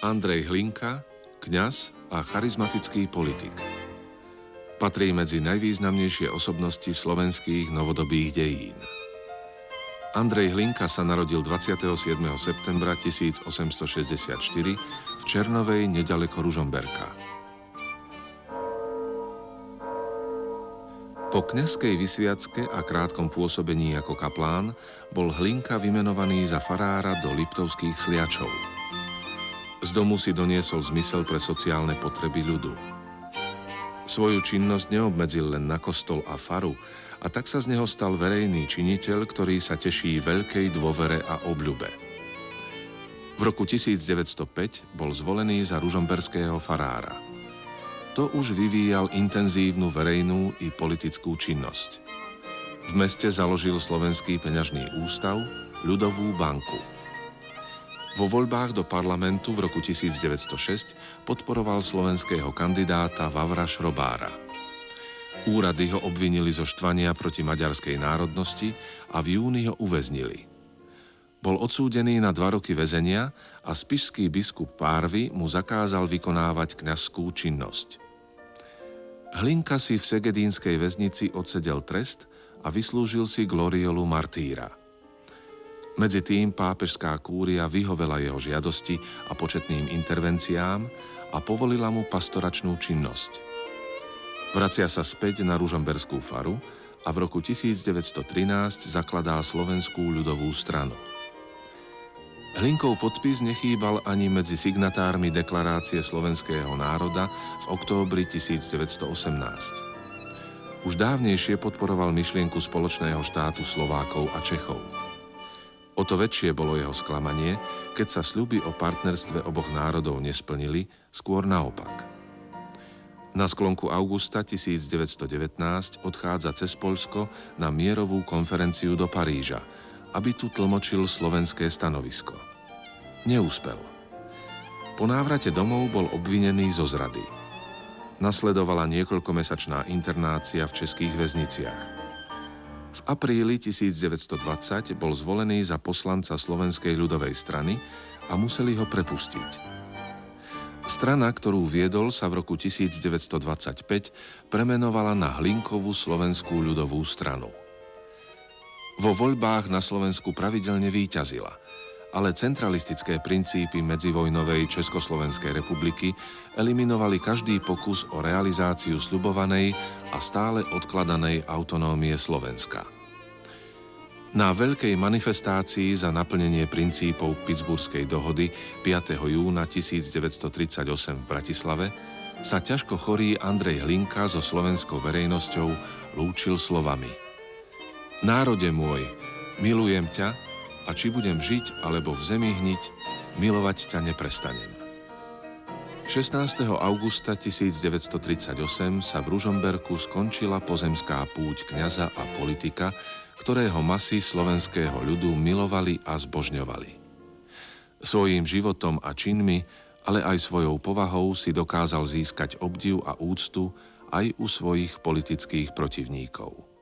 Andrej Hlinka, kňaz a charizmatický politik. Patrí medzi najvýznamnejšie osobnosti slovenských novodobých dejín. Andrej Hlinka sa narodil 27. septembra 1864 v Černovej neďaleko Ružomberka. Po kňazskej vysviacke a krátkom pôsobení ako kaplán bol Hlinka vymenovaný za farára do Liptovských Sliačov. Z domu si doniesol zmysel pre sociálne potreby ľudu. Svoju činnosť neobmedzil len na kostol a faru, a tak sa z neho stal verejný činiteľ, ktorý sa teší veľkej dôvere a obľube. V roku 1905 bol zvolený za ružomberského farára. To už vyvíjal intenzívnu verejnú i politickú činnosť. V meste založil Slovenský peňažný ústav, Ľudovú banku. Vo voľbách do parlamentu v roku 1906 podporoval slovenského kandidáta Vavra Šrobára. Úrady ho obvinili zo štvania proti maďarskej národnosti a v júni ho uväznili. Bol odsúdený na 2 roky väzenia a spišský biskup Párvy mu zakázal vykonávať kňazskú činnosť. Hlinka si v segedínskej väznici odsedel trest a vyslúžil si gloriolu martýra. Medzi tým pápežská kúria vyhovela jeho žiadosti a početným intervenciám a povolila mu pastoračnú činnosť. Vracia sa späť na ružomberskú faru a v roku 1913 zakladá Slovenskú ľudovú stranu. Hlinkov podpis nechýbal ani medzi signatármi deklarácie slovenského národa v októbri 1918. Už dávnejšie podporoval myšlienku spoločného štátu Slovákov a Čechov. O to väčšie bolo jeho sklamanie, keď sa sľuby o partnerstve oboch národov nesplnili, skôr naopak. Na sklonku augusta 1919 odchádza cez Poľsko na mierovú konferenciu do Paríža, aby tu tlmočil slovenské stanovisko. Neúspel. Po návrate domov bol obvinený zo zrady. Nasledovala niekoľkomesačná internácia v českých väzniciach. V apríli 1920 bol zvolený za poslanca Slovenskej ľudovej strany a museli ho prepustiť. Strana, ktorú viedol, sa v roku 1925 premenovala na Hlinkovú Slovenskú ľudovú stranu. Vo voľbách na Slovensku pravidelne víťazila, ale centralistické princípy medzivojnovej Československej republiky eliminovali každý pokus o realizáciu sľubovanej a stále odkladanej autonómie Slovenska. Na veľkej manifestácii za naplnenie princípov Pittsburghskej dohody 5. júna 1938 v Bratislave sa ťažko chorý Andrej Hlinka so slovenskou verejnosťou lúčil slovami: Národe môj, milujem ťa, a či budem žiť alebo v zemi hniť, milovať ťa neprestanem. 16. augusta 1938 sa v Ružomberku skončila pozemská púť kňaza a politika, ktorého masy slovenského ľudu milovali a zbožňovali. Svojím životom a činmi, ale aj svojou povahou si dokázal získať obdiv a úctu aj u svojich politických protivníkov.